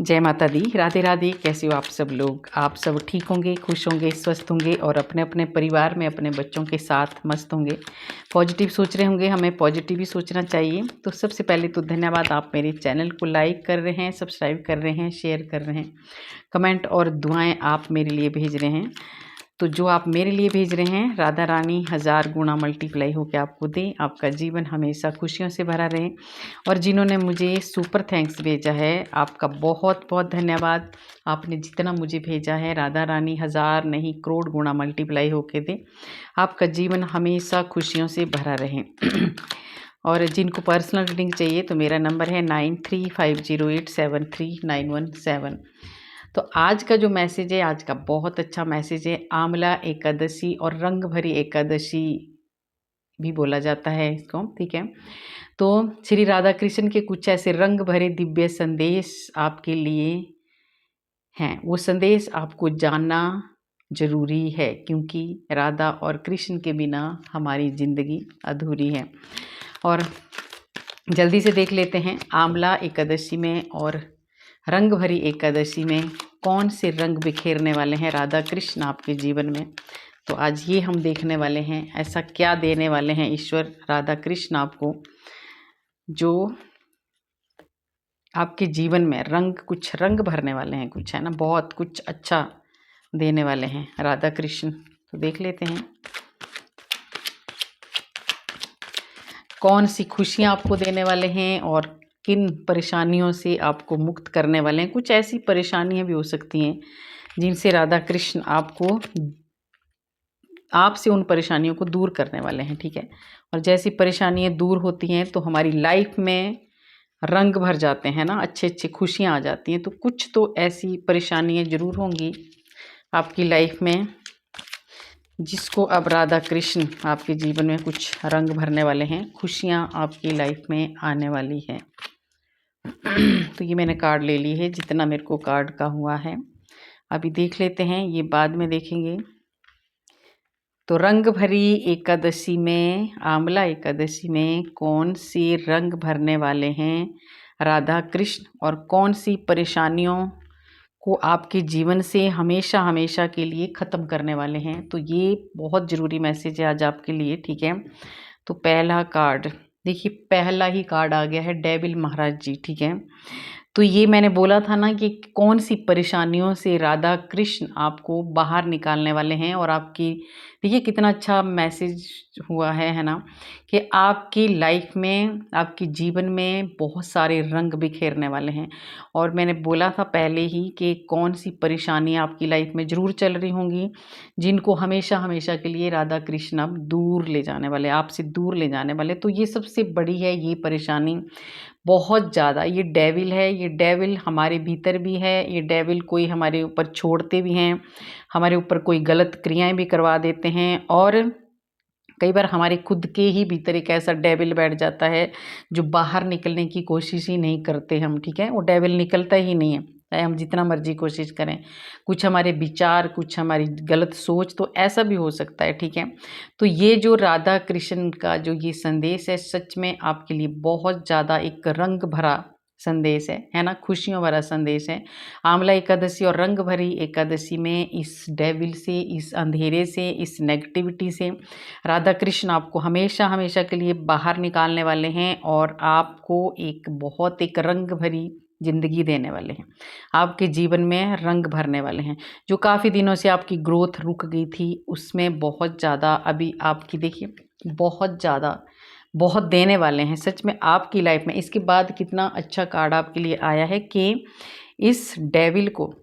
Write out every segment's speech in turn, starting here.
जय माता दी। राधे राधे। कैसे हो आप सब लोग? आप सब ठीक होंगे, खुश होंगे, स्वस्थ होंगे और अपने अपने परिवार में अपने बच्चों के साथ मस्त होंगे, पॉजिटिव सोच रहे होंगे। हमें पॉजिटिव ही सोचना चाहिए। तो सबसे पहले तो धन्यवाद, आप मेरे चैनल को लाइक कर रहे हैं, सब्सक्राइब कर रहे हैं, शेयर कर रहे हैं, कमेंट और दुआएं आप मेरे लिए भेज रहे हैं। तो जो आप मेरे लिए भेज रहे हैं, राधा रानी 1000 गुना मल्टीप्लाई होकर आपको दें, आपका जीवन हमेशा खुशियों से भरा रहे। और जिन्होंने मुझे सुपर थैंक्स भेजा है, आपका बहुत बहुत धन्यवाद। आपने जितना मुझे भेजा है, राधा रानी 1000 नहीं करोड़ गुना मल्टीप्लाई होके दे, आपका जीवन हमेशा खुशियों से भरा रहे। और जिनको पर्सनल रीडिंग चाहिए तो मेरा नंबर है 9350873917। तो आज का जो मैसेज है, आज का बहुत अच्छा मैसेज है। आंवला एकादशी और रंग भरी एकादशी भी बोला जाता है इसको, ठीक है। तो श्री राधा कृष्ण के कुछ ऐसे रंग भरे दिव्य संदेश आपके लिए हैं। वो संदेश आपको जानना जरूरी है, क्योंकि राधा और कृष्ण के बिना हमारी जिंदगी अधूरी है। और जल्दी से देख लेते हैं, आंवला एकादशी में और रंग भरी एकादशी में कौन से रंग बिखेरने वाले हैं राधा कृष्ण आपके जीवन में। तो आज ये हम देखने वाले हैं, ऐसा क्या देने वाले हैं ईश्वर राधा कृष्ण आपको, जो आपके जीवन में कुछ रंग भरने वाले हैं, कुछ है ना, बहुत कुछ अच्छा देने वाले हैं राधा कृष्ण। तो देख लेते हैं कौन सी खुशियाँ आपको देने वाले हैं और किन परेशानियों से आपको मुक्त करने वाले हैं। कुछ ऐसी परेशानियां भी हो सकती हैं जिनसे राधा कृष्ण आपसे उन परेशानियों को दूर करने वाले हैं, ठीक है। और जैसी परेशानियां दूर होती हैं तो हमारी लाइफ में रंग भर जाते हैं ना, अच्छे अच्छे खुशियां आ जाती हैं। तो कुछ तो ऐसी परेशानियां जरूर होंगी आपकी लाइफ में, जिसको अब राधा कृष्ण आपके जीवन में कुछ रंग भरने वाले हैं, खुशियां आपकी लाइफ में आने वाली है। तो ये मैंने कार्ड ले ली है, जितना मेरे को कार्ड का हुआ है। अभी देख लेते हैं, ये बाद में देखेंगे। तो रंग भरी एकादशी में, आंवला एकादशी में कौन से रंग भरने वाले हैं राधा कृष्ण, और कौन सी परेशानियों को आपके जीवन से हमेशा हमेशा के लिए ख़त्म करने वाले हैं। तो ये बहुत ज़रूरी मैसेज है आज आपके लिए, ठीक है। तो पहला कार्ड देखिए, पहला ही कार्ड आ गया है डेविल महाराज जी, ठीक है। तो ये मैंने बोला था ना कि कौन सी परेशानियों से राधा कृष्ण आपको बाहर निकालने वाले हैं। और आपकी देखिए कितना अच्छा मैसेज हुआ है ना, कि आपकी लाइफ में, आपके जीवन में बहुत सारे रंग बिखेरने वाले हैं। और मैंने बोला था पहले ही कि कौन सी परेशानियां आपकी लाइफ में ज़रूर चल रही होंगी, जिनको हमेशा हमेशा के लिए राधा कृष्ण अब दूर ले जाने वाले, आपसे दूर ले जाने वाले। तो ये सबसे बड़ी है ये परेशानी, बहुत ज़्यादा। ये डेविल है, ये डेविल हमारे भीतर भी है, ये डेविल कोई हमारे ऊपर छोड़ते भी हैं, हमारे ऊपर कोई गलत क्रियाएं भी करवा देते हैं। और कई बार हमारे खुद के ही भीतर एक ऐसा डेविल बैठ जाता है जो बाहर निकलने की कोशिश ही नहीं करते हम, ठीक है। वो डेविल निकलता ही नहीं है, चाहे हम जितना मर्जी कोशिश करें। कुछ हमारे विचार, कुछ हमारी गलत सोच, तो ऐसा भी हो सकता है, ठीक है। तो ये जो राधा कृष्ण का जो ये संदेश है, सच में आपके लिए बहुत ज़्यादा एक रंग भरा संदेश है ना, खुशियों भरा संदेश है। आंवला एकादशी और रंग भरी एकादशी में इस डेविल से, इस अंधेरे से, इस नेगेटिविटी से राधा कृष्ण आपको हमेशा हमेशा के लिए बाहर निकालने वाले हैं, और आपको एक रंग भरी जिंदगी देने वाले हैं। आपके जीवन में रंग भरने वाले हैं। जो काफ़ी दिनों से आपकी ग्रोथ रुक गई थी, उसमें बहुत ज़्यादा अभी आपकी देखिए बहुत ज़्यादा बहुत देने वाले हैं सच में आपकी लाइफ में। इसके बाद कितना अच्छा कार्ड आपके लिए आया है कि इस डेविल को,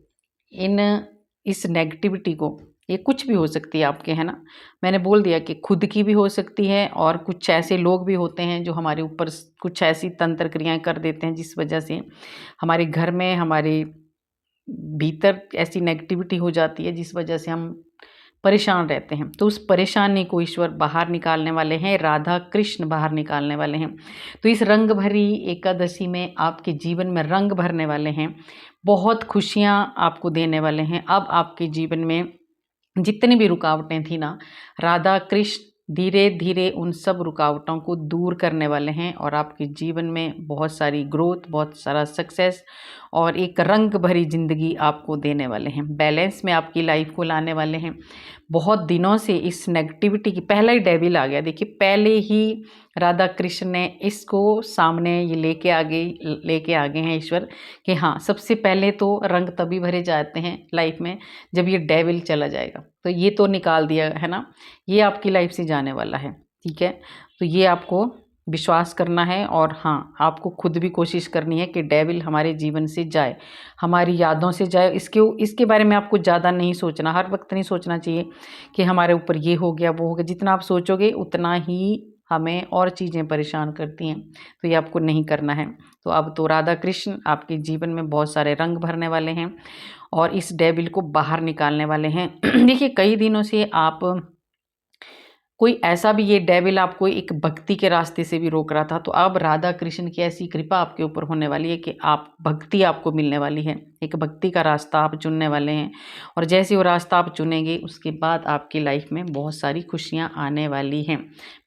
इस नेगेटिविटी को, ये कुछ भी हो सकती है आपके, है ना। मैंने बोल दिया कि खुद की भी हो सकती है, और कुछ ऐसे लोग भी होते हैं जो हमारे ऊपर कुछ ऐसी तंत्र क्रियाएं कर देते हैं, जिस वजह से हमारे घर में, हमारे भीतर ऐसी नेगेटिविटी हो जाती है, जिस वजह से हम परेशान रहते हैं। तो उस परेशानी को ईश्वर बाहर निकालने वाले हैं, राधा कृष्ण बाहर निकालने वाले हैं। तो इस रंग भरी एकादशी में आपके जीवन में रंग भरने वाले हैं, बहुत खुशियां आपको देने वाले हैं। अब आपके जीवन में जितनी भी रुकावटें थी ना, राधा कृष्ण धीरे धीरे उन सब रुकावटों को दूर करने वाले हैं और आपके जीवन में बहुत सारी ग्रोथ, बहुत सारा सक्सेस और एक रंग भरी ज़िंदगी आपको देने वाले हैं। बैलेंस में आपकी लाइफ को लाने वाले हैं। बहुत दिनों से इस नेगेटिविटी की, पहला ही डेविल आ गया, देखिए पहले ही राधा कृष्ण ने इसको सामने ये लेके आ गए हैं ईश्वर कि हाँ, सबसे पहले तो रंग तभी भरे जाते हैं लाइफ में जब ये डेविल चला जाएगा। तो ये तो निकाल दिया है ना, ये आपकी लाइफ से जाने वाला है, ठीक है। तो ये आपको विश्वास करना है और हाँ, आपको खुद भी कोशिश करनी है कि डेविल हमारे जीवन से जाए, हमारी यादों से जाए। इसके बारे में आपको ज़्यादा नहीं सोचना, हर वक्त नहीं सोचना चाहिए कि हमारे ऊपर ये हो गया वो हो गया। जितना आप सोचोगे उतना ही हमें और चीज़ें परेशान करती हैं, तो ये आपको नहीं करना है। तो अब तो राधा कृष्ण आपके जीवन में बहुत सारे रंग भरने वाले हैं और इस डेविल को बाहर निकालने वाले हैं। देखिए कई दिनों से आप, कोई ऐसा भी ये डेविल आपको एक भक्ति के रास्ते से भी रोक रहा था, तो अब राधा कृष्ण की ऐसी कृपा आपके ऊपर होने वाली है कि आप भक्ति आपको मिलने वाली है, एक भक्ति का रास्ता आप चुनने वाले हैं। और जैसे वो रास्ता आप चुनेंगे उसके बाद आपकी लाइफ में बहुत सारी खुशियाँ आने वाली हैं,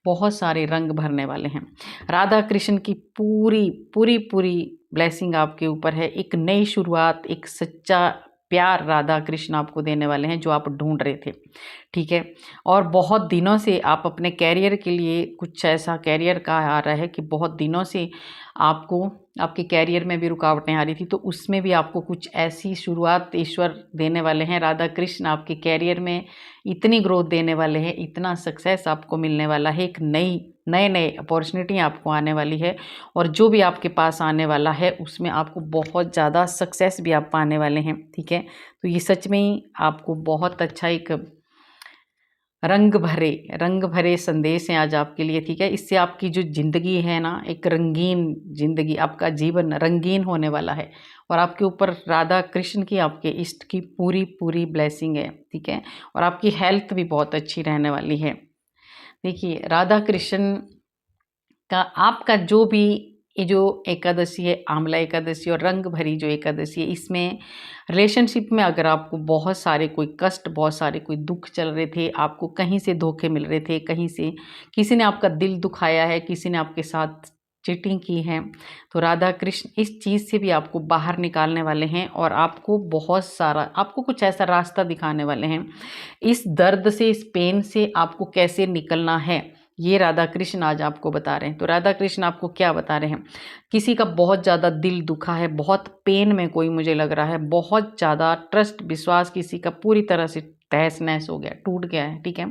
बहुत सारे रंग भरने वाले हैं। राधा कृष्ण की पूरी पूरी पूरी ब्लेसिंग आपके ऊपर है। एक नई शुरुआत, एक सच्चा प्यार राधा कृष्ण आपको देने वाले हैं जो आप ढूंढ रहे थे, ठीक है। और बहुत दिनों से आप अपने कैरियर के लिए, कुछ ऐसा कैरियर का आ रहा है कि बहुत दिनों से आपको आपके कैरियर में भी रुकावटें आ रही थी, तो उसमें भी आपको कुछ ऐसी शुरुआत ईश्वर देने वाले हैं। राधा कृष्ण आपके कैरियर में इतनी ग्रोथ देने वाले हैं, इतना सक्सेस आपको मिलने वाला है, एक नए अपॉर्चुनिटी आपको आने वाली है और जो भी आपके पास आने वाला है उसमें आपको बहुत ज़्यादा सक्सेस भी आप पाने वाले हैं, ठीक है। तो ये सच में ही आपको बहुत अच्छा एक रंग भरे संदेश हैं आज आपके लिए, ठीक है। इससे आपकी जो ज़िंदगी है ना, एक रंगीन ज़िंदगी, आपका जीवन रंगीन होने वाला है और आपके ऊपर राधा कृष्ण की, आपके इष्ट की पूरी पूरी ब्लेसिंग है, ठीक है। और आपकी हेल्थ भी बहुत अच्छी रहने वाली है। देखिए राधा कृष्ण का आपका जो भी ये जो एकादशी है, आंवला एकादशी और रंग भरी जो एकादशी है, इसमें रिलेशनशिप में अगर आपको बहुत सारे कोई कष्ट, बहुत सारे कोई दुख चल रहे थे, आपको कहीं से धोखे मिल रहे थे, कहीं से किसी ने आपका दिल दुखाया है, किसी ने आपके साथ चीटिंग की है, तो राधा कृष्ण इस चीज़ से भी आपको बाहर निकालने वाले हैं और आपको बहुत सारा, आपको कुछ ऐसा रास्ता दिखाने वाले हैं। इस दर्द से, इस पेन से आपको कैसे निकलना है, ये राधा कृष्ण आज आपको बता रहे हैं। तो राधा कृष्ण आपको क्या बता रहे हैं, किसी का बहुत ज़्यादा दिल दुखा है, बहुत पेन में कोई मुझे लग रहा है, बहुत ज़्यादा ट्रस्ट, विश्वास किसी का पूरी तरह से तहस नहस हो गया, टूट गया है, ठीक है।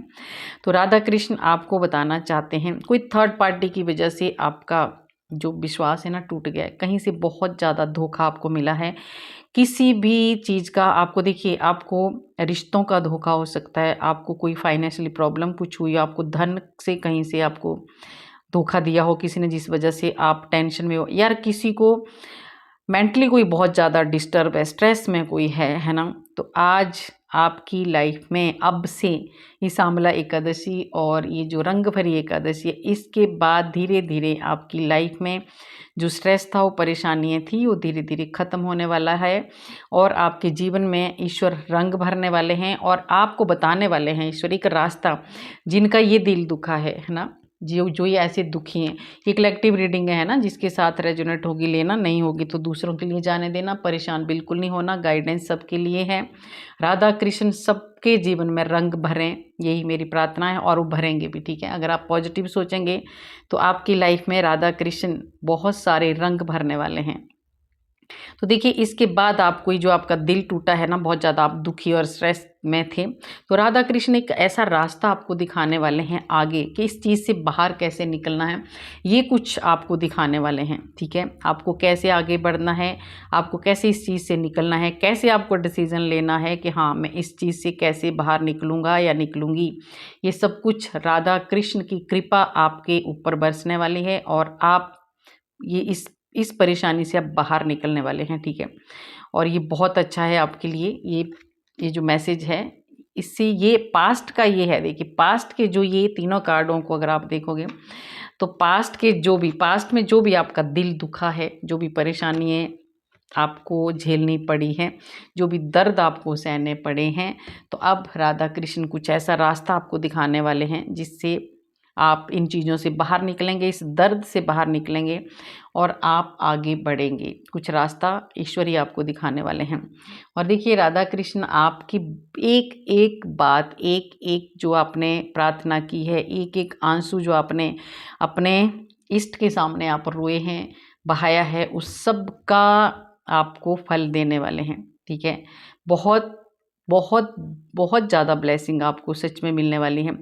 तो राधा कृष्ण आपको बताना चाहते हैं कोई थर्ड पार्टी की वजह से आपका जो विश्वास है ना टूट गया है, कहीं से बहुत ज़्यादा धोखा आपको मिला है, किसी भी चीज़ का आपको, देखिए आपको रिश्तों का धोखा हो सकता है, आपको कोई फाइनेंशियली प्रॉब्लम कुछ हुई, आपको धन से कहीं से आपको धोखा दिया हो किसी ने, जिस वजह से आप टेंशन में हो, यार किसी को मेंटली कोई बहुत ज़्यादा डिस्टर्ब है, स्ट्रेस में कोई है ना। तो आज आपकी लाइफ में अब से इस आंवला एकादशी और ये जो रंग भरी एकादशी है, इसके बाद धीरे धीरे आपकी लाइफ में जो स्ट्रेस था, वो परेशानियाँ थी, वो धीरे धीरे ख़त्म होने वाला है और आपके जीवन में ईश्वर रंग भरने वाले हैं और आपको बताने वाले हैं ईश्वर एक रास्ता। जिनका ये दिल दुखा है ना, जो ये ऐसे दुखी हैं, ये कलेक्टिव रीडिंग है ना, जिसके साथ रेजोनेट होगी लेना, नहीं होगी तो दूसरों के लिए जाने देना, परेशान बिल्कुल नहीं होना, गाइडेंस सबके लिए है। राधा कृष्ण सबके जीवन में रंग भरें, यही मेरी प्रार्थना है और वो भरेंगे भी, ठीक है। अगर आप पॉजिटिव सोचेंगे तो आपकी लाइफ में राधा कृष्ण बहुत सारे रंग भरने वाले हैं। तो देखिए इसके बाद आपको जो आपका दिल टूटा है ना, बहुत ज़्यादा आप दुखी और स्ट्रेस में थे, तो राधा कृष्ण एक ऐसा रास्ता आपको दिखाने वाले हैं आगे कि इस चीज़ से बाहर कैसे निकलना है, ये कुछ आपको दिखाने वाले हैं, ठीक है। आपको कैसे आगे बढ़ना है, आपको कैसे इस चीज़ से निकलना है, कैसे आपको डिसीज़न लेना है कि हाँ मैं इस चीज़ से कैसे बाहर निकलूँगा या निकलूँगी, ये सब कुछ राधा कृष्ण की कृपा आपके ऊपर बरसने वाली है और आप ये इस परेशानी से आप बाहर निकलने वाले हैं, ठीक है। और ये बहुत अच्छा है आपके लिए, ये जो मैसेज है, इससे ये पास्ट का ये है, देखिए पास्ट के जो ये तीनों कार्डों को अगर आप देखोगे तो पास्ट में जो भी आपका दिल दुखा है, जो भी परेशानियाँ आपको झेलनी पड़ी हैं, जो भी दर्द आपको सहने पड़े हैं, तो अब राधा कृष्ण कुछ ऐसा रास्ता आपको दिखाने वाले हैं जिससे आप इन चीज़ों से बाहर निकलेंगे, इस दर्द से बाहर निकलेंगे और आप आगे बढ़ेंगे। कुछ रास्ता ईश्वर ही आपको दिखाने वाले हैं। और देखिए राधा कृष्ण आपकी एक एक बात, एक एक जो आपने प्रार्थना की है, एक एक आंसू जो आपने अपने इष्ट के सामने आप रोए हैं, बहाया है, उस सब का आपको फल देने वाले हैं। ठीक है, बहुत बहुत बहुत ज़्यादा ब्लेसिंग आपको सच में मिलने वाली है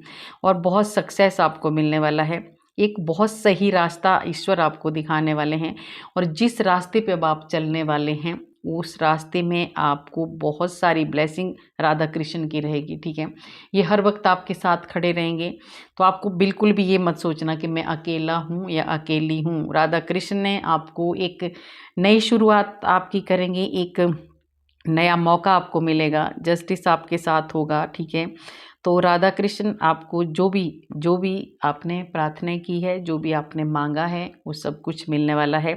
और बहुत सक्सेस आपको मिलने वाला है। एक बहुत सही रास्ता ईश्वर आपको दिखाने वाले हैं और जिस रास्ते पे अब आप चलने वाले हैं उस रास्ते में आपको बहुत सारी ब्लेसिंग राधा कृष्ण की रहेगी। ठीक है, ये हर वक्त आपके साथ खड़े रहेंगे। तो आपको बिल्कुल भी ये मत सोचना कि मैं अकेला हूँ या अकेली हूँ। राधा कृष्ण ने आपको एक नई शुरुआत आपकी करेंगे, एक नया मौका आपको मिलेगा, जस्टिस आपके साथ होगा। ठीक है, तो राधा कृष्ण आपको जो भी आपने प्रार्थना की है, जो भी आपने मांगा है, वो सब कुछ मिलने वाला है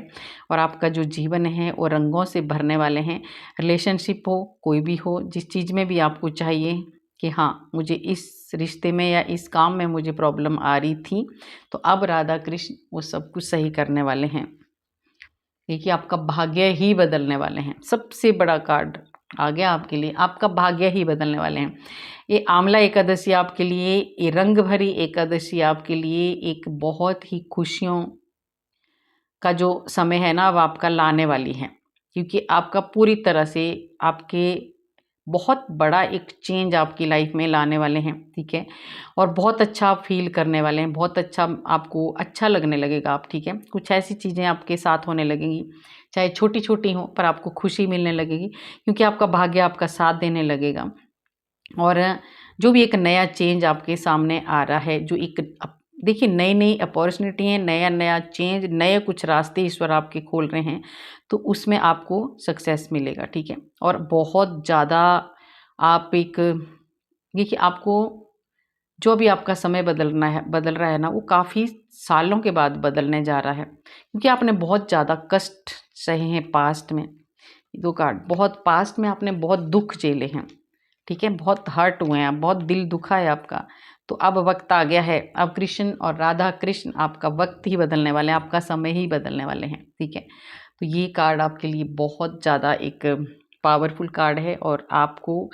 और आपका जो जीवन है वो रंगों से भरने वाले हैं। रिलेशनशिप हो, कोई भी हो, जिस चीज़ में भी आपको चाहिए कि हाँ मुझे इस रिश्ते में या इस काम में मुझे प्रॉब्लम आ रही थी, तो अब राधा कृष्ण वो सब कुछ सही करने वाले हैं। देखिए आपका भाग्य ही बदलने वाले हैं। सबसे बड़ा कार्ड आ गया आपके लिए, आपका भाग्य ही बदलने वाले हैं। ये आंवला एकादशी आपके लिए, ये रंग भरी एकादशी आपके लिए एक बहुत ही खुशियों का जो समय है ना, अब आपका लाने वाली है। क्योंकि आपका पूरी तरह से आपके बहुत बड़ा एक चेंज आपकी लाइफ में लाने वाले हैं। ठीक है, और बहुत अच्छा आप फील करने वाले हैं, बहुत अच्छा आपको अच्छा लगने लगेगा आप। ठीक है, कुछ ऐसी चीज़ें आपके साथ होने लगेंगी, चाहे छोटी छोटी हों, पर आपको खुशी मिलने लगेगी क्योंकि आपका भाग्य आपका साथ देने लगेगा। और जो भी एक नया चेंज आपके सामने आ रहा है, जो एक देखिए नई नई अपॉर्चुनिटी है, नया नया चेंज, नए कुछ रास्ते ईश्वर आपके खोल रहे हैं, तो उसमें आपको सक्सेस मिलेगा। ठीक है, और बहुत ज़्यादा आप एक देखिए आपको जो भी आपका समय बदल रहा है ना, वो काफ़ी सालों के बाद बदलने जा रहा है क्योंकि आपने बहुत ज़्यादा कष्ट सहे हैं पास्ट में। दो कार्ड, बहुत पास्ट में आपने बहुत दुख झेले हैं। ठीक है, बहुत हर्ट हुए हैं, बहुत दिल दुखा है आपका। तो अब वक्त आ गया है, अब कृष्ण और राधा कृष्ण आपका वक्त ही बदलने वाले हैं, आपका समय ही बदलने वाले हैं। ठीक है, तो ये कार्ड आपके लिए बहुत ज़्यादा एक पावरफुल कार्ड है और आपको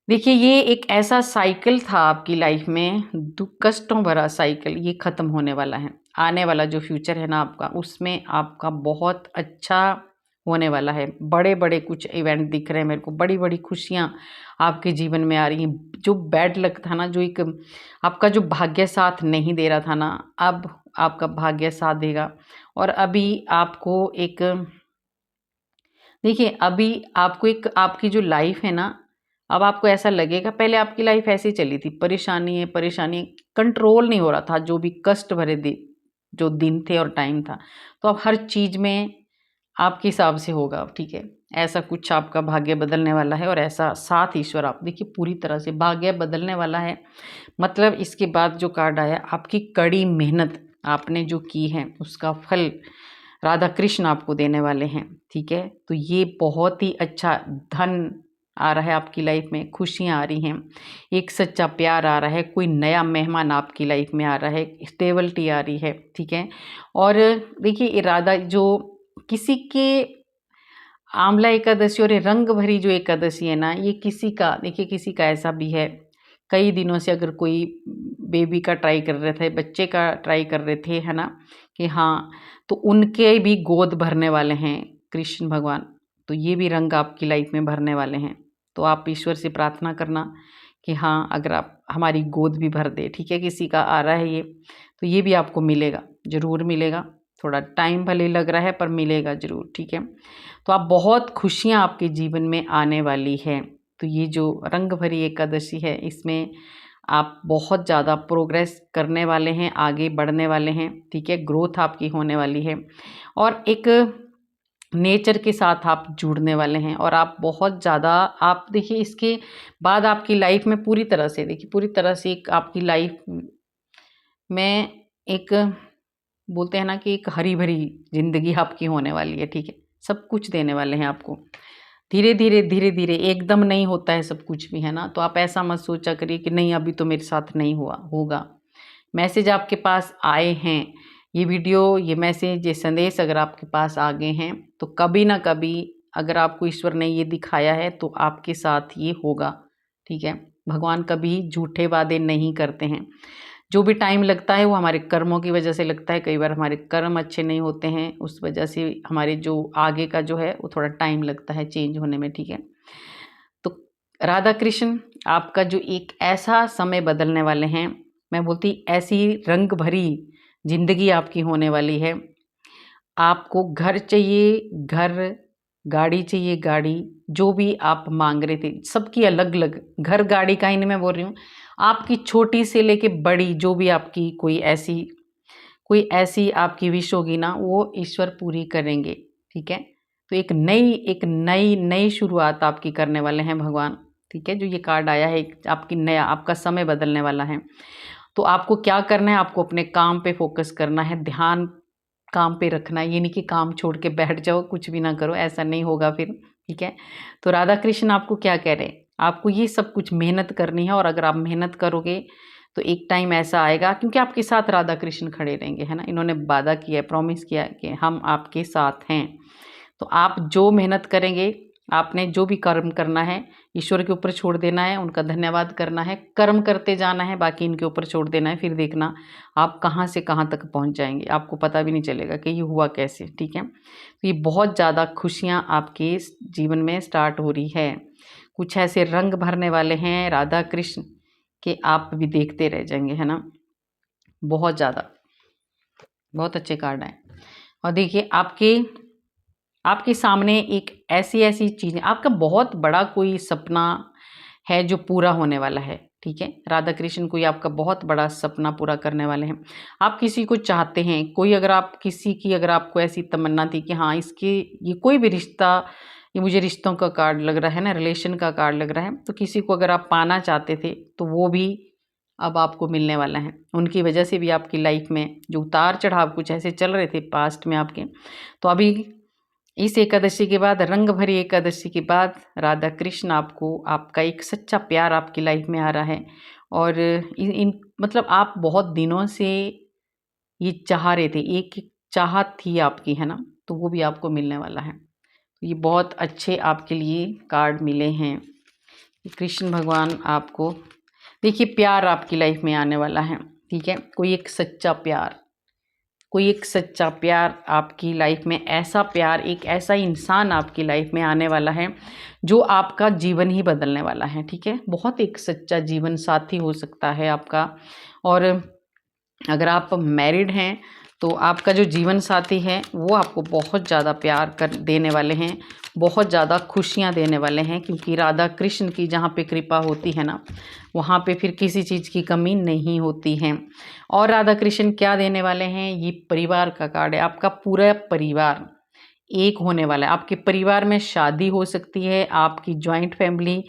देखिए ये एक ऐसा साइकिल था आपकी लाइफ में, दुख कष्टों भरा साइकिल, ये ख़त्म होने वाला है। आने वाला जो फ्यूचर है ना आपका, उसमें आपका बहुत अच्छा होने वाला है। बड़े बड़े कुछ इवेंट दिख रहे हैं मेरे को, बड़ी बड़ी खुशियाँ आपके जीवन में आ रही हैं। जो बैड लक था ना, जो एक आपका जो भाग्य साथ नहीं दे रहा था ना, अब आपका भाग्य साथ देगा। और अभी आपको एक देखिए अभी आपको एक आपकी जो लाइफ है ना, अब आपको ऐसा लगेगा, पहले आपकी लाइफ ऐसी चली थी, परेशानी है परेशानी, कंट्रोल नहीं हो रहा था, जो भी कष्ट भरे जो दिन थे और टाइम था। तो अब हर चीज़ में आपके हिसाब से होगा। ठीक है, ऐसा कुछ आपका भाग्य बदलने वाला है और ऐसा साथ ईश्वर आप देखिए पूरी तरह से भाग्य बदलने वाला है। मतलब इसके बाद जो कार्ड आया, आपकी कड़ी मेहनत आपने जो की है उसका फल राधा कृष्ण आपको देने वाले हैं। ठीक है, तो ये बहुत ही अच्छा धन आ रहा है आपकी लाइफ में, खुशियाँ आ रही हैं, एक सच्चा प्यार आ रहा है, कोई नया मेहमान आपकी लाइफ में आ रहा है, स्टेबिलिटी आ रही है। ठीक है, और देखिए इरादा जो किसी के आंवला एकादशी और ये रंग भरी जो एकादशी है ना, ये किसी का देखिए किसी का ऐसा भी है, कई दिनों से अगर कोई बेबी का ट्राई कर रहे थे, बच्चे का ट्राई कर रहे थे, है ना, कि हाँ, तो उनके भी गोद भरने वाले हैं कृष्ण भगवान। तो ये भी रंग आपकी लाइफ में भरने वाले हैं। तो आप ईश्वर से प्रार्थना करना कि हाँ अगर आप हमारी गोद भी भर दे। ठीक है, किसी का आ रहा है ये, तो ये भी आपको मिलेगा, ज़रूर मिलेगा। थोड़ा टाइम भले लग रहा है पर मिलेगा ज़रूर। ठीक है, तो आप बहुत खुशियाँ आपके जीवन में आने वाली है। तो ये जो रंग भरी एकादशी है, इसमें आप बहुत ज़्यादा प्रोग्रेस करने वाले हैं, आगे बढ़ने वाले हैं। ठीक है, ग्रोथ आपकी होने वाली है और एक नेचर के साथ आप जुड़ने वाले हैं और आप बहुत ज़्यादा आप देखिए इसके बाद आपकी लाइफ में पूरी तरह से देखिए पूरी तरह से एक आपकी लाइफ में एक बोलते हैं ना कि एक हरी भरी ज़िंदगी आपकी होने वाली है। ठीक है, सब कुछ देने वाले हैं आपको, धीरे धीरे धीरे धीरे, एकदम नहीं होता है सब कुछ भी, है ना। तो आप ऐसा मत सोचा करिए कि नहीं अभी तो मेरे साथ नहीं हुआ होगा, मैसेज आपके पास आए हैं, ये वीडियो, ये मैसेज, ये संदेश अगर आपके पास आ गए हैं तो कभी ना कभी अगर आपको ईश्वर ने ये दिखाया है तो आपके साथ ये होगा, ठीक है। भगवान कभी झूठे वादे नहीं करते हैं। जो भी टाइम लगता है वो हमारे कर्मों की वजह से लगता है। कई बार हमारे कर्म अच्छे नहीं होते हैं, उस वजह से हमारे जो आगे का जो है वो थोड़ा टाइम लगता है चेंज होने में, ठीक है। तो राधा कृष्ण आपका जो एक ऐसा समय बदलने वाले हैं, मैं बोलती ऐसी रंग भरी जिंदगी आपकी होने वाली है। आपको घर चाहिए घर, गाड़ी चाहिए गाड़ी, जो भी आप मांग रहे थे सबकी अलग अलग, घर गाड़ी का ही नहीं मैं बोल रही हूँ, आपकी छोटी से लेके बड़ी जो भी आपकी कोई ऐसी आपकी विश होगी ना, वो ईश्वर पूरी करेंगे, ठीक है। तो एक नई शुरुआत आपकी करने वाले हैं भगवान, ठीक है। जो ये कार्ड आया है आपकी नया, आपका समय बदलने वाला है। तो आपको क्या करना है, आपको अपने काम पे फोकस करना है, ध्यान काम पे रखना है। ये नहीं कि काम छोड़ के बैठ जाओ कुछ भी ना करो, ऐसा नहीं होगा फिर, ठीक है। तो राधा कृष्ण आपको क्या कह रहे हैं, आपको ये सब कुछ मेहनत करनी है, और अगर आप मेहनत करोगे तो एक टाइम ऐसा आएगा, क्योंकि आपके साथ राधा कृष्ण खड़े रहेंगे, है ना। इन्होंने वादा किया है, प्रॉमिस किया है कि हम आपके साथ हैं। तो आप जो मेहनत करेंगे, आपने जो भी कर्म करना है ईश्वर के ऊपर छोड़ देना है, उनका धन्यवाद करना है, कर्म करते जाना है, बाकी इनके ऊपर छोड़ देना है। फिर देखना आप कहाँ से कहाँ तक पहुँच जाएंगे, आपको पता भी नहीं चलेगा कि ये हुआ कैसे, ठीक है। तो ये बहुत ज़्यादा खुशियाँ आपके जीवन में स्टार्ट हो रही है। कुछ ऐसे रंग भरने वाले हैं राधा कृष्ण कि आप भी देखते रह जाएंगे, है ना। बहुत ज़्यादा, बहुत अच्छे कार्ड हैं। और देखिए आपके सामने एक ऐसी ऐसी चीज़ें, आपका बहुत बड़ा कोई सपना है जो पूरा होने वाला है, ठीक है। राधा कृष्ण कोई आपका बहुत बड़ा सपना पूरा करने वाले हैं। आप किसी को चाहते हैं, कोई अगर आप किसी की अगर आपको ऐसी तमन्ना थी कि हाँ इसके ये कोई भी रिश्ता, ये मुझे रिश्तों का कार्ड लग रहा है ना, रिलेशन का कार्ड लग रहा है, तो किसी को अगर आप पाना चाहते थे तो वो भी अब आपको मिलने वाला है। उनकी वजह से भी आपकी लाइफ में जो उतार चढ़ाव कुछ ऐसे चल रहे थे पास्ट में आपके, तो अभी इस एकादशी के बाद, रंग भरी एकादशी के बाद, राधा कृष्ण आपको आपका एक सच्चा प्यार आपकी लाइफ में आ रहा है। और इन मतलब आप बहुत दिनों से ये चाह रहे थे, एक चाहत थी आपकी, है ना, तो वो भी आपको मिलने वाला है। तो ये बहुत अच्छे आपके लिए कार्ड मिले हैं। कृष्ण भगवान आपको देखिए प्यार आपकी लाइफ में आने वाला है, ठीक है। कोई एक सच्चा प्यार आपकी लाइफ में, ऐसा प्यार, एक ऐसा इंसान आपकी लाइफ में आने वाला है जो आपका जीवन ही बदलने वाला है, ठीक है। बहुत एक सच्चा जीवन साथी हो सकता है आपका। और अगर आप मैरिड हैं तो आपका जो जीवन साथी है वो आपको बहुत ज़्यादा प्यार कर देने वाले हैं, बहुत ज़्यादा खुशियाँ देने वाले हैं, क्योंकि राधा कृष्ण की जहाँ पे कृपा होती है ना, वहाँ पे फिर किसी चीज़ की कमी नहीं होती है। और राधा कृष्ण क्या देने वाले हैं, ये परिवार का कार्ड है। आपका पूरा परिवार एक होने वाला है। आपके परिवार में शादी हो सकती है, आपकी जॉइंट फैमिली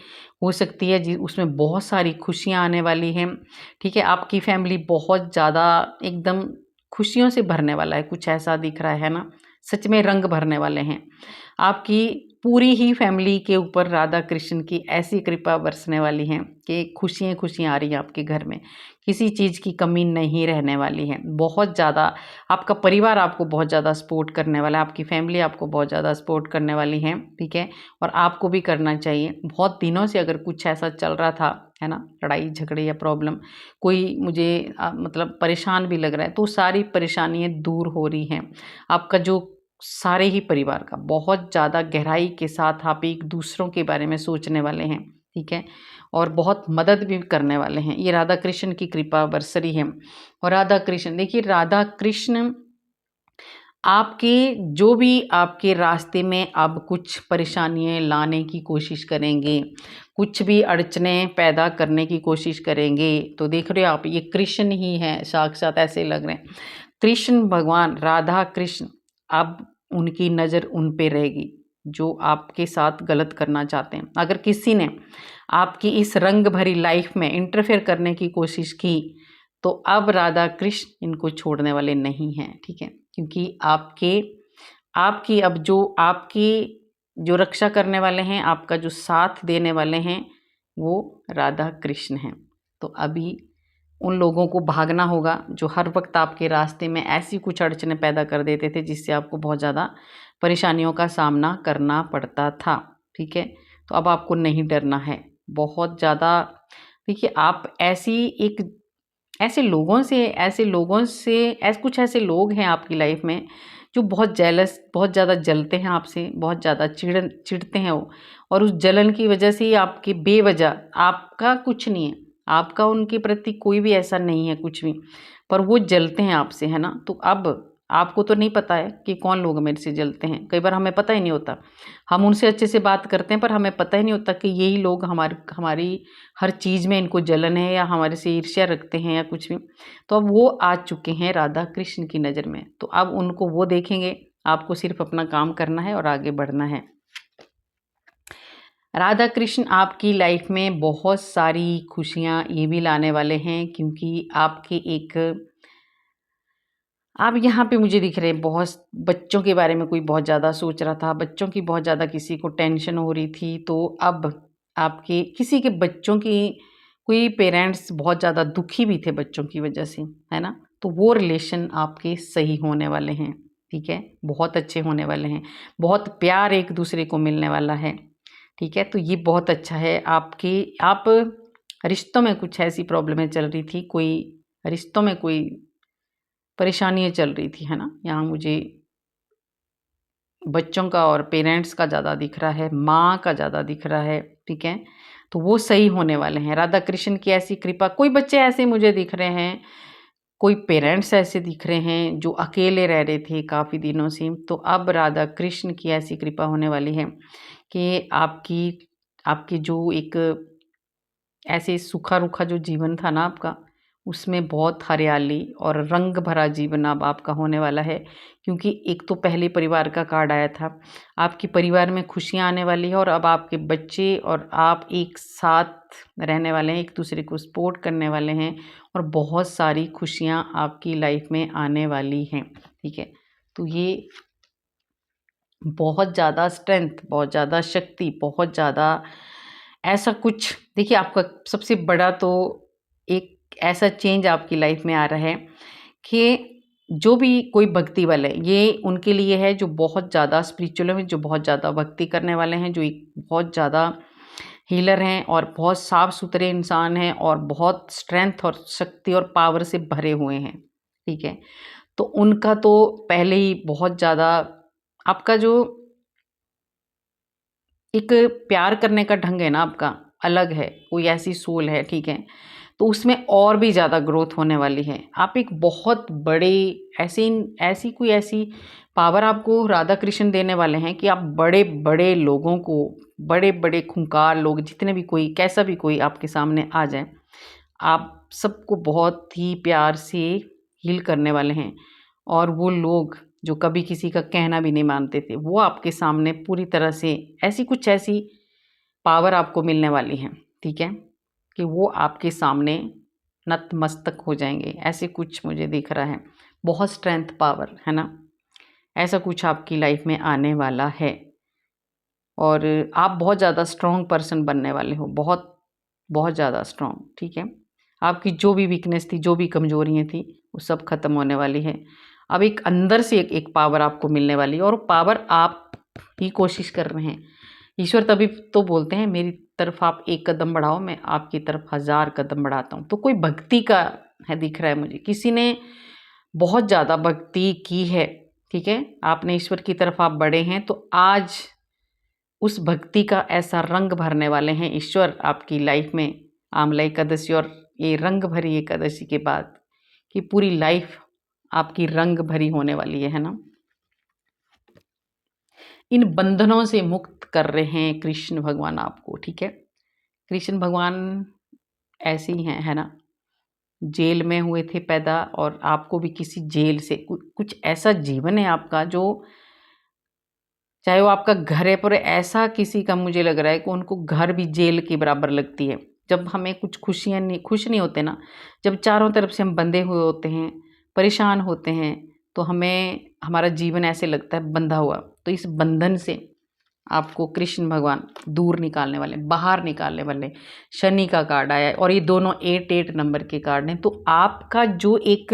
हो सकती है, जी उसमें बहुत सारी खुशियाँ आने वाली हैं, ठीक है। आपकी फैमिली बहुत ज़्यादा एकदम खुशियों से भरने वाला है, कुछ ऐसा दिख रहा है ना, सच में रंग भरने वाले हैं। आपकी पूरी ही फैमिली के ऊपर राधा कृष्ण की ऐसी कृपा बरसने वाली है कि खुशियाँ खुशियाँ आ रही हैं आपके घर में, किसी चीज़ की कमी नहीं रहने वाली है। बहुत ज़्यादा आपका परिवार आपको बहुत ज़्यादा सपोर्ट करने वाला है, आपकी फैमिली आपको बहुत ज़्यादा सपोर्ट करने वाली है, ठीक है। और आपको भी करना चाहिए। बहुत दिनों से अगर कुछ ऐसा चल रहा था, है ना, लड़ाई झगड़े या प्रॉब्लम, कोई मुझे मतलब परेशान भी लग रहा है, तो सारी परेशानियाँ दूर हो रही हैं। आपका जो सारे ही परिवार का बहुत ज़्यादा गहराई के साथ आप एक दूसरों के बारे में सोचने वाले हैं, ठीक है। और बहुत मदद भी करने वाले हैं। ये राधा कृष्ण की कृपा बरसरी है। और राधा कृष्ण देखिए, राधा कृष्ण आपके जो भी आपके रास्ते में अब कुछ परेशानियाँ लाने की कोशिश करेंगे, कुछ भी अड़चने पैदा करने की कोशिश करेंगे, तो देख रहे हो आप, ये कृष्ण ही हैं साक्षात, ऐसे लग रहे हैं कृष्ण भगवान, राधा कृष्ण। अब उनकी नज़र उन पे रहेगी जो आपके साथ गलत करना चाहते हैं। अगर किसी ने आपकी इस रंग भरी लाइफ में इंटरफेयर करने की कोशिश की, तो अब राधा कृष्ण इनको छोड़ने वाले नहीं हैं, ठीक है। क्योंकि आपके आपकी अब जो आपकी जो रक्षा करने वाले हैं, आपका जो साथ देने वाले हैं, वो राधा कृष्ण हैं। तो अभी उन लोगों को भागना होगा जो हर वक्त आपके रास्ते में ऐसी कुछ अड़चनें पैदा कर देते थे जिससे आपको बहुत ज़्यादा परेशानियों का सामना करना पड़ता था। ठीक है, तो अब आपको नहीं डरना है बहुत ज़्यादा। देखिए, आप ऐसे लोगों से कुछ ऐसे लोग हैं आपकी लाइफ में जो बहुत जेलस, बहुत ज़्यादा जलते हैं आपसे, बहुत ज़्यादा चिढ़ते हैं वो, और उस जलन की वजह से ही आपकी बेवजह, आपका कुछ नहीं है, आपका उनके प्रति कोई भी ऐसा नहीं है कुछ भी, पर वो जलते हैं आपसे, है ना। तो अब आपको तो नहीं पता है कि कौन लोग मेरे से जलते हैं, कई बार हमें पता ही नहीं होता। हम उनसे अच्छे से बात करते हैं पर हमें पता ही नहीं होता कि यही लोग हमारी हर चीज़ में इनको जलन है या हमारे से ईर्ष्या रखते हैं या कुछ भी। तो अब वो आ चुके हैं राधा कृष्ण की नज़र में, तो अब उनको वो देखेंगे, आपको सिर्फ अपना काम करना है और आगे बढ़ना है। राधा कृष्ण आपकी लाइफ में बहुत सारी खुशियाँ ये भी लाने वाले हैं, क्योंकि आप यहाँ पे मुझे दिख रहे हैं बहुत बच्चों के बारे में, कोई बहुत ज़्यादा सोच रहा था, बच्चों की बहुत ज़्यादा किसी को टेंशन हो रही थी, तो अब आपके किसी के बच्चों की, कोई पेरेंट्स बहुत ज़्यादा दुखी भी थे बच्चों की वजह से, है ना। तो वो रिलेशन आपके सही होने वाले हैं। ठीक है, बहुत अच्छे होने वाले हैं, बहुत प्यार एक दूसरे को मिलने वाला है। ठीक है, तो ये बहुत अच्छा है। आप रिश्तों में कुछ ऐसी प्रॉब्लमें चल रही थी, कोई रिश्तों में कोई परेशानियाँ चल रही थी, है ना। यहाँ मुझे बच्चों का और पेरेंट्स का ज़्यादा दिख रहा है, माँ का ज़्यादा दिख रहा है। ठीक है, तो वो सही होने वाले हैं। राधा कृष्ण की ऐसी कृपा, कोई बच्चे ऐसे मुझे दिख रहे हैं, कोई पेरेंट्स ऐसे दिख रहे हैं जो अकेले रह रहे थे काफ़ी दिनों से, तो अब राधा कृष्ण की ऐसी कृपा होने वाली है कि आपकी जो एक ऐसे सूखा रूखा जो जीवन था ना आपका, उसमें बहुत हरियाली और रंग भरा जीवन अब आपका होने वाला है। क्योंकि एक तो पहले परिवार का कार्ड आया था, आपके परिवार में खुशियाँ आने वाली है, और अब आपके बच्चे और आप एक साथ रहने वाले हैं, एक दूसरे को सपोर्ट करने वाले हैं, और बहुत सारी खुशियाँ आपकी लाइफ में आने वाली हैं। ठीक है, तो ये बहुत ज़्यादा स्ट्रेंथ, बहुत ज़्यादा शक्ति, बहुत ज़्यादा ऐसा कुछ, देखिए आपका सबसे बड़ा तो एक ऐसा चेंज आपकी लाइफ में आ रहा है कि जो भी कोई भक्ति वाले, ये उनके लिए है जो बहुत ज़्यादा स्पिरिचुअल हैं, जो बहुत ज़्यादा भक्ति करने वाले हैं, जो एक बहुत ज़्यादा हीलर हैं और बहुत साफ सुथरे इंसान हैं और बहुत स्ट्रेंथ और शक्ति और पावर से भरे हुए हैं। ठीक है, तो उनका तो पहले ही बहुत ज़्यादा आपका जो एक प्यार करने का ढंग है ना आपका, अलग है, कोई ऐसी सोल है। ठीक है, तो उसमें और भी ज़्यादा ग्रोथ होने वाली है। आप एक बहुत बड़े ऐसी पावर आपको राधा कृष्ण देने वाले हैं कि आप बड़े बड़े लोगों को, बड़े बड़े खूंखार लोग, जितने भी कोई कैसा भी कोई आपके सामने आ जाए, आप सबको बहुत ही प्यार से हील करने वाले हैं। और वो लोग जो कभी किसी का कहना भी नहीं मानते थे, वो आपके सामने पूरी तरह से ऐसी पावर आपको मिलने वाली है। ठीक है, कि वो आपके सामने नतमस्तक हो जाएंगे, ऐसे कुछ मुझे दिख रहा है। बहुत स्ट्रेंथ पावर, है ना, ऐसा कुछ आपकी लाइफ में आने वाला है। और आप बहुत ज़्यादा स्ट्रॉन्ग पर्सन बनने वाले हो, बहुत बहुत ज़्यादा स्ट्रॉन्ग। ठीक है, आपकी जो भी वीकनेस थी, जो भी कमजोरियाँ थी, वो सब खत्म होने वाली है। अब एक अंदर से एक पावर आपको मिलने वाली है, और पावर आप ही कोशिश कर रहे हैं। ईश्वर तभी तो बोलते हैं मेरी तरफ आप एक कदम बढ़ाओ, मैं आपकी तरफ 1000 कदम बढ़ाता हूँ। तो कोई भक्ति का है दिख रहा है मुझे, किसी ने बहुत ज़्यादा भक्ति की है। ठीक है, आपने ईश्वर की तरफ आप बढ़े हैं, तो आज उस भक्ति का ऐसा रंग भरने वाले हैं ईश्वर आपकी लाइफ में, आंवला एकादशी और ये रंग भरी एकादशी के बाद, कि पूरी लाइफ आपकी रंग भरी होने वाली है ना। इन बंधनों से मुक्त कर रहे हैं कृष्ण भगवान आपको। ठीक है, कृष्ण भगवान ऐसे ही हैं, है ना, जेल में हुए थे पैदा, और आपको भी किसी जेल से कुछ ऐसा जीवन है आपका, जो चाहे वो आपका घर है, पर ऐसा किसी का मुझे लग रहा है कि उनको घर भी जेल के बराबर लगती है। जब हमें कुछ खुश नहीं होते ना, जब चारों तरफ से हम बंधे हुए होते हैं, परेशान होते हैं, तो हमें हमारा जीवन ऐसे लगता है बंधा हुआ। तो इस बंधन से आपको कृष्ण भगवान दूर निकालने वाले, बाहर निकालने वाले। शनि का कार्ड आया है और ये दोनों 8 नंबर के कार्ड हैं। तो आपका जो एक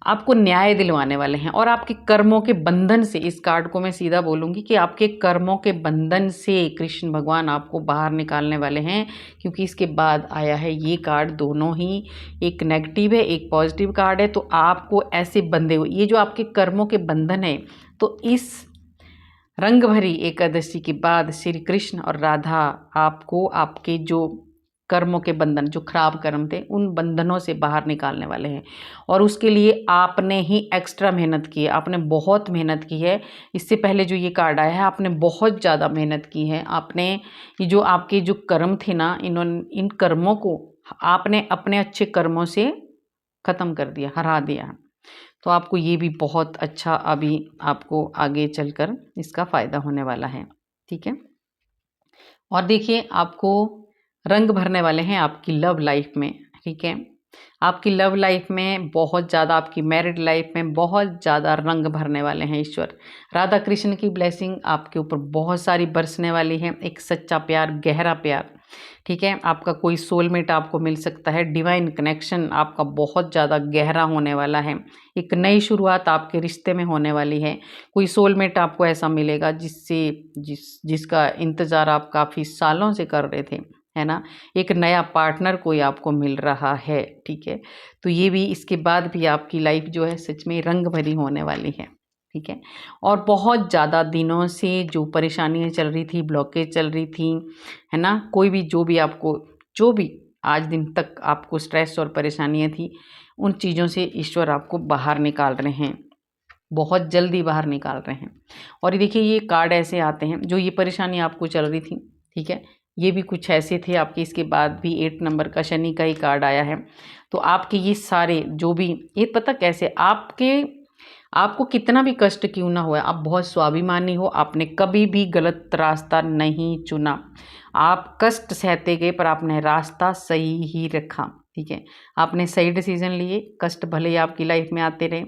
आपको न्याय दिलवाने वाले हैं और आपके कर्मों के बंधन से, इस कार्ड को मैं सीधा बोलूँगी कि आपके कर्मों के बंधन से कृष्ण भगवान आपको बाहर निकालने वाले हैं। क्योंकि इसके बाद आया है ये कार्ड, दोनों ही, एक नेगेटिव है एक पॉजिटिव कार्ड है। तो आपको ऐसे बंधे हुए, ये जो आपके कर्मों के बंधन है, तो इस रंग भरी एकादशी के बाद श्री कृष्ण और राधा आपको आपके जो कर्मों के बंधन, जो खराब कर्म थे, उन बंधनों से बाहर निकालने वाले हैं। और उसके लिए आपने ही एक्स्ट्रा मेहनत की है, आपने बहुत मेहनत की है। इससे पहले जो ये कार्ड आया है, आपने बहुत ज़्यादा मेहनत की है। आपने ये जो आपके जो कर्म थे ना, इन कर्मों को आपने अपने अच्छे कर्मों से ख़त्म कर दिया, हरा दिया। तो आपको ये भी बहुत अच्छा अभी आपको आगे चलकर इसका फ़ायदा होने वाला है, ठीक है। और देखिए, आपको रंग भरने वाले हैं आपकी लव लाइफ में, ठीक है। आपकी लव लाइफ में बहुत ज़्यादा, आपकी मैरिड लाइफ में बहुत ज़्यादा रंग भरने वाले हैं ईश्वर। राधा कृष्ण की ब्लेसिंग आपके ऊपर बहुत सारी बरसने वाली है। एक सच्चा प्यार, गहरा प्यार, ठीक है। आपका कोई सोलमेट आपको मिल सकता है। डिवाइन कनेक्शन आपका बहुत ज़्यादा गहरा होने वाला है। एक नई शुरुआत आपके रिश्ते में होने वाली है। कोई सोलमेट आपको ऐसा मिलेगा जिसका इंतज़ार आप काफ़ी सालों से कर रहे थे, है ना। एक नया पार्टनर कोई आपको मिल रहा है, ठीक है। तो ये भी, इसके बाद भी आपकी लाइफ जो है सच में रंग भरी होने वाली है, ठीक है। और बहुत ज़्यादा दिनों से जो परेशानियां चल रही थी, ब्लॉकेज चल रही थी, है ना, कोई भी जो भी आज दिन तक आपको स्ट्रेस और परेशानियां थी, उन चीज़ों से ईश्वर आपको बाहर निकाल रहे हैं, बहुत जल्दी बाहर निकाल रहे हैं। और ये देखिए, ये कार्ड ऐसे आते हैं, जो ये परेशानी आपको चल रही थी, ठीक है, ये भी कुछ ऐसे थे आपके। इसके बाद भी 8 नंबर का शनि का ही कार्ड आया है। तो आपके ये सारे जो भी, ये पता कैसे, आपको कितना भी कष्ट क्यों ना हुआ, आप बहुत स्वाभिमानी हो, आपने कभी भी गलत रास्ता नहीं चुना। आप कष्ट सहते गए पर आपने रास्ता सही ही रखा, ठीक है। आपने सही डिसीजन लिए। कष्ट भले ही आपकी लाइफ में आते रहे,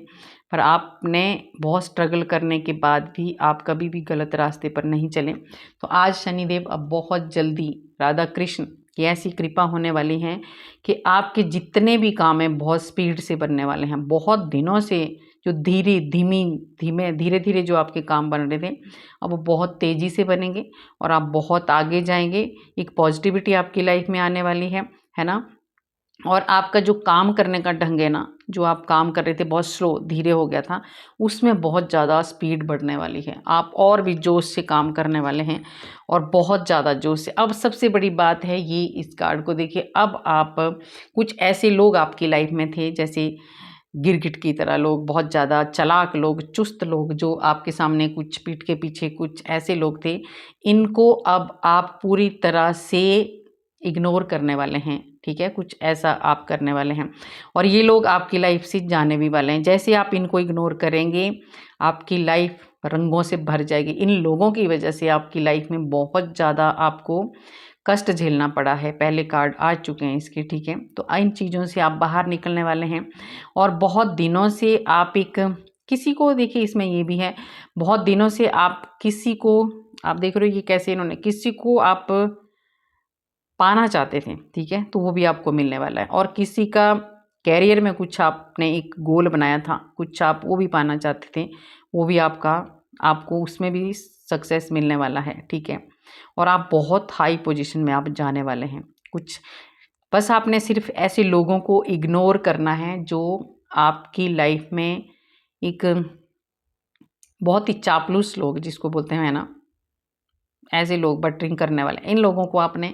पर आपने बहुत स्ट्रगल करने के बाद भी आप कभी भी गलत रास्ते पर नहीं चले। तो आज शनिदेव अब बहुत जल्दी राधा कृष्ण की ऐसी कृपा होने वाली है कि आपके जितने भी काम हैं बहुत स्पीड से बनने वाले हैं। बहुत दिनों से जो धीरे धीरे जो आपके काम बन रहे थे, अब वो बहुत तेज़ी से बनेंगे और आप बहुत आगे जाएंगे। एक पॉजिटिविटी आपकी लाइफ में आने वाली है ना। और आपका जो काम करने का ढंग है ना, जो आप काम कर रहे थे बहुत स्लो, धीरे हो गया था, उसमें बहुत ज़्यादा स्पीड बढ़ने वाली है। आप और भी जोश से काम करने वाले हैं और बहुत ज़्यादा जोश से। अब सबसे बड़ी बात है ये, इस कार्ड को देखिए, अब आप, कुछ ऐसे लोग आपकी लाइफ में थे जैसे गिरगिट की तरह लोग, बहुत ज़्यादा चालाक लोग, चुस्त लोग, जो आपके सामने कुछ पीठ के पीछे कुछ ऐसे लोग थे, इनको अब आप पूरी तरह से इग्नोर करने वाले हैं, ठीक है। कुछ ऐसा आप करने वाले हैं और ये लोग आपकी लाइफ से जाने भी वाले हैं। जैसे आप इनको इग्नोर करेंगे, आपकी लाइफ रंगों से भर जाएगी। इन लोगों की वजह से आपकी लाइफ में बहुत ज़्यादा आपको कष्ट झेलना पड़ा है। पहले कार्ड आ चुके हैं इसके, ठीक है। तो इन चीज़ों से आप बाहर निकलने वाले हैं। और बहुत दिनों से आप किसी को, देखिए इसमें ये भी है, बहुत दिनों से आप किसी को, आप देख रहे हो ये कैसे, इन्होंने किसी को आप पाना चाहते थे, ठीक है, तो वो भी आपको मिलने वाला है। और किसी का कैरियर में कुछ आपने एक गोल बनाया था, कुछ आप वो भी पाना चाहते थे, वो भी आपको उसमें भी सक्सेस मिलने वाला है, ठीक है। और आप बहुत हाई पोजीशन में आप जाने वाले हैं। कुछ बस आपने सिर्फ ऐसे लोगों को इग्नोर करना है जो आपकी लाइफ में एक बहुत ही चापलूस लोग जिसको बोलते हैं ना, ऐसे लोग बटरिंग करने वाले, इन लोगों को आपने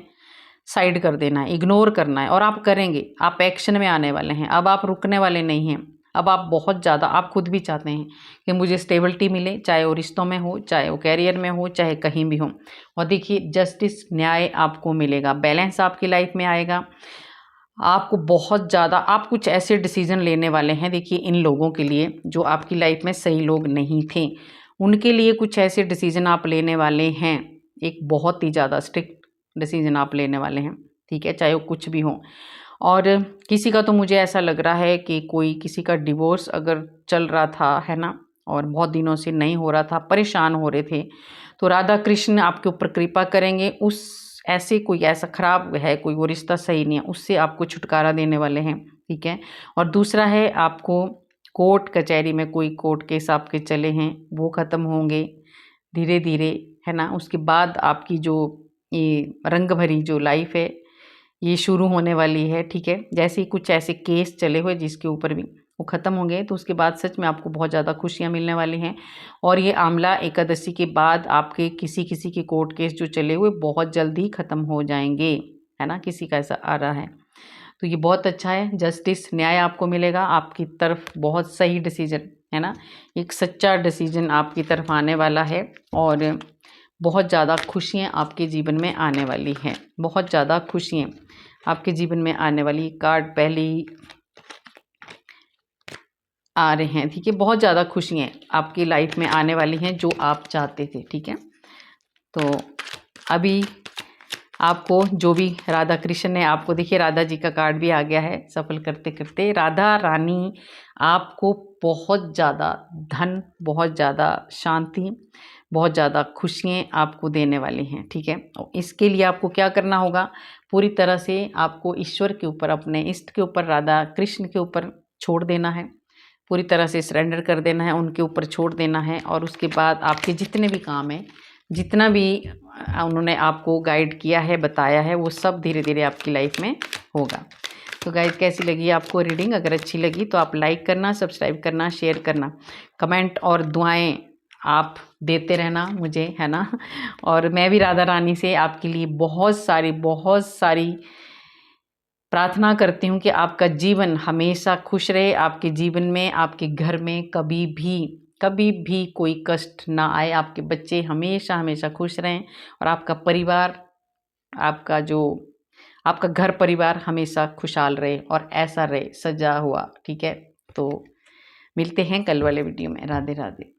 साइड कर देना है, इग्नोर करना है। और आप करेंगे, आप एक्शन में आने वाले हैं। अब आप रुकने वाले नहीं हैं। अब आप बहुत ज़्यादा, आप खुद भी चाहते हैं कि मुझे स्टेबिलिटी मिले, चाहे वो रिश्तों में हो, चाहे वो कैरियर में हो, चाहे कहीं भी हो। और देखिए, जस्टिस, न्याय आपको मिलेगा, बैलेंस आपकी लाइफ में आएगा। आपको बहुत ज़्यादा, आप कुछ ऐसे डिसीजन लेने वाले हैं, देखिए इन लोगों के लिए जो आपकी लाइफ में सही लोग नहीं थे, उनके लिए कुछ ऐसे डिसीजन आप लेने वाले हैं। एक बहुत ही ज़्यादा स्ट्रिक्ट डिसीजन आप लेने वाले हैं, ठीक है, चाहे वो कुछ भी हो। और किसी का तो मुझे ऐसा लग रहा है कि कोई, किसी का डिवोर्स अगर चल रहा था, है ना, और बहुत दिनों से नहीं हो रहा था, परेशान हो रहे थे, तो राधा कृष्ण आपके ऊपर कृपा करेंगे, उस ऐसे कोई ऐसा खराब है, कोई वो रिश्ता सही नहीं है, उससे आपको छुटकारा देने वाले हैं, ठीक है। और दूसरा है, आपको कोर्ट कचहरी में कोई कोर्ट केस आपके चले हैं वो ख़त्म होंगे धीरे धीरे, है ना। उसके बाद आपकी जो ये रंग भरी जो लाइफ है ये शुरू होने वाली है, ठीक है। जैसे ही कुछ ऐसे केस चले हुए जिसके ऊपर भी वो ख़त्म होंगे, तो उसके बाद सच में आपको बहुत ज़्यादा खुशियाँ मिलने वाली हैं। और ये आंवला एकादशी के बाद आपके किसी किसी के कोर्ट केस जो चले हुए बहुत जल्द ही ख़त्म हो जाएंगे, है ना। किसी का ऐसा आ रहा है तो ये बहुत अच्छा है, जस्टिस न्याय आपको मिलेगा आपकी तरफ, बहुत सही डिसीजन, है ना। एक सच्चा डिसीजन आपकी तरफ आने वाला है और बहुत ज़्यादा खुशियाँ आपके जीवन में आने वाली हैं, बहुत ज़्यादा खुशियाँ आपके जीवन में आने वाली। कार्ड पहले ही आ रहे हैं, ठीक है। बहुत ज़्यादा खुशियाँ आपकी लाइफ में आने वाली हैं जो आप चाहते थे, ठीक है। तो अभी आपको जो भी राधा कृष्ण ने आपको, देखिए राधा जी का कार्ड भी आ गया है, सफल करते करते राधा रानी आपको बहुत ज़्यादा धन, बहुत ज़्यादा शांति, बहुत ज़्यादा खुशियाँ आपको देने वाली हैं, ठीक है। और इसके लिए आपको क्या करना होगा, पूरी तरह से आपको ईश्वर के ऊपर, अपने इष्ट के ऊपर, राधा कृष्ण के ऊपर छोड़ देना है, पूरी तरह से सरेंडर कर देना है, उनके ऊपर छोड़ देना है। और उसके बाद आपके जितने भी काम हैं, जितना भी उन्होंने आपको गाइड किया है, बताया है, वो सब धीरे धीरे आपकी लाइफ में होगा। तो गाइस कैसी लगी आपको रीडिंग? अगर अच्छी लगी तो आप लाइक करना, सब्सक्राइब करना, शेयर करना, कमेंट और दुआएं आप देते रहना मुझे, है ना। और मैं भी राधा रानी से आपके लिए बहुत सारी प्रार्थना करती हूँ कि आपका जीवन हमेशा खुश रहे, आपके जीवन में, आपके घर में कभी भी कोई कष्ट ना आए, आपके बच्चे हमेशा हमेशा खुश रहें और आपका परिवार, आपका घर परिवार हमेशा खुशहाल रहे और ऐसा रहे, सजा हुआ, ठीक है। तो मिलते हैं कल वाले वीडियो में। राधे राधे।